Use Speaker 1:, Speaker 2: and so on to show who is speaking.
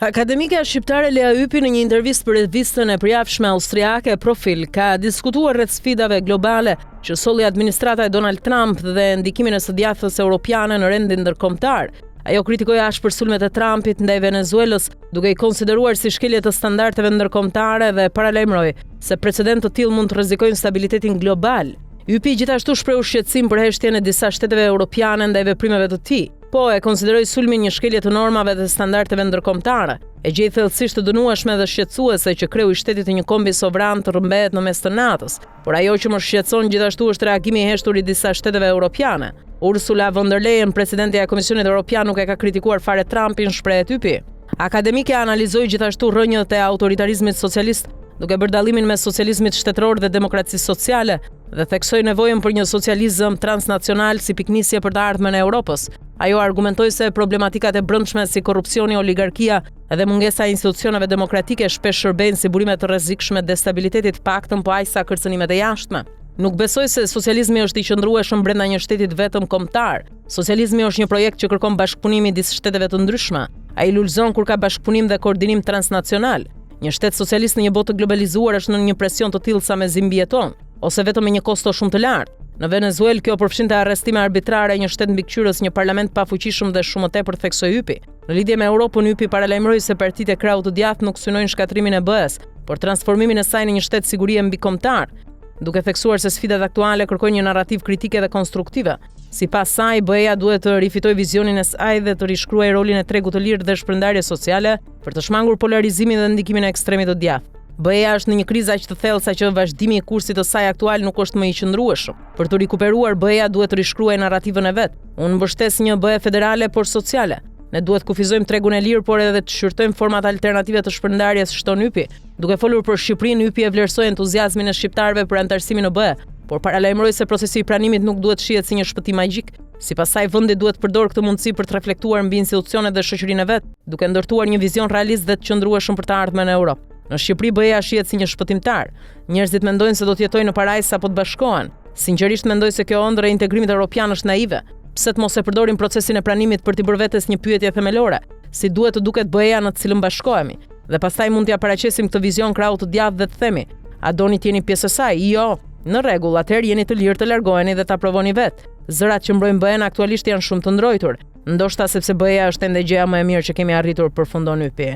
Speaker 1: Akademika shqiptare Lea Ypi në një intervistë për revistën e përjavshme austriake Profil ka diskutuar rreth sfidave globale që solli administrata e Donald Trump dhe ndikimin e së djathtas europiane në rendin ndërkombëtar. Ajo kritikoi ashpër sulmet e Trumpit ndaj Venezuelës, duke i konsideruar si shkelje të standardeve ndërkombëtare dhe paralajmëroi se precedent të tillë mund të rrezikojnë stabilitetin global. Ypi gjithashtu shprehu shqetësim për heshtjen e disa shteteve europiane ndaj veprimeve të tij, po e konsideroi sulmin një shkelje të normave dhe standardeve ndërkombëtare. E gjej thellësisht të dënueshme dhe shqetësuese që kreu i shtetit të një kombi sovran të rrëmbehet në mes të natës, por ajo që më shqetëson gjithashtu është reagimi i heshtur i disa shteteve europiane. Ursula von der Leyen, presidentja e Komisionit Evropian, nuk e ka kritikuar fare Trumpin, shprehet Ypi. Akademike analizoi gjithashtu rrënjët e autoritarizmit socialist, duke bërë dallimin mes socializmit shtetëror dhe demokracisë sociale, dhe theksoi nevojën për një socializëm transnacional si piknisje për të ardhmen e Europës. Ajo argumentoi se problematikat e brendshme si korrupsioni, oligarkia dhe mungesa e institucioneve demokratike shpesh shërbejnë si burime të rrezikshme destabilitetit, paktën po aq sa kërcënimet e jashtme. Nuk besoj se socializmi është i qëndrueshëm brenda një shtetit vetëm kombëtar. Socializmi është një projekt që kërkon bashkëpunim midis shteteve të ndryshme. Ai lulëzon kur ka bashkëpunim dhe koordinim transnacional. Një shtet socialist në një botë të globalizuar është në një presion të tillë sa mezi mbijeton, ose vetëm me një kosto shumë të lartë. Në Venezuelë kjo përfshinte arrestime arbitrare e një shtet mbikëqyrës, një parlament pafuqishëm dhe shumë më tepër, theksoi Ypi. Në lidhje me Europën, Ypi paralajmëroi se partitë e krahut të djathtë nuk synojnë shkatrimin e BE-s, por transformimin e saj në një shtet sigurie mbikombëtar, duke theksuar se sfidat aktuale kërkojnë një narrativ kritike dhe konstruktive. Sipas saj, BE-ja duhet të rifitojë vizionin e saj dhe të rishkruajë rolin e tregut të lirë dhe shpërndarjes sociale për të shmangur polarizimin dhe ndikimin e ekstremit të djathtë. BE-ja është në një krizë aq të thellë sa që vazhdimi i kursit të saj aktual nuk është më i qëndrueshëm. Për të rikuperuar, BE-ja duhet të rishkruajë narrativën e vet. Unë mbështes një BE federale por sociale. Ne duhet kufizojmë tregun e lirë, por edhe të shqyrtojmë format alternative të shpërndarjes, shton Ypi. Duke folur për Shqipërinë, Ypi e vlerësoi entuziazmin e shqiptarëve për anëtarësimin në BE, por paralajmëroi se procesi i pranimit nuk duhet shihet si një shpëtim magjik. Sipas saj, vendi duhet të përdorë këtë mundësi për të reflektuar mbi institucionet dhe shoqërinë e vet, duke ndërtuar një vizion realist dhe të qëndrueshëm për të ardhmen në Europë. Në Shqipëri, BE-ja shihet si një shpëtimtar. Njerëzit mendojnë se do të jetojnë në parajs apo të bashkohen. Sinqerisht mendoj se kjo ëndër e integrimit evropian është naive. Pse të mos e përdorim procesin e pranimit për t'i bërë vetes një pyetje themelore, si duhet të duket BE-ja në të cilën bashkohemi, dhe pastaj mund t'ja paraqesim këtë vizion krahut të djathtë dhe të themi: a doni të jeni pjesë e saj? Jo. Në rregull, atëherë jeni të lirë të largoheni dhe ta provoni vet. Zërat që mbrojnë BE-n aktualisht janë shumë të ndrojtur, ndoshta sepse BE-ja është ende gjëja më e mirë që kemi arritur, përfundon Ypi.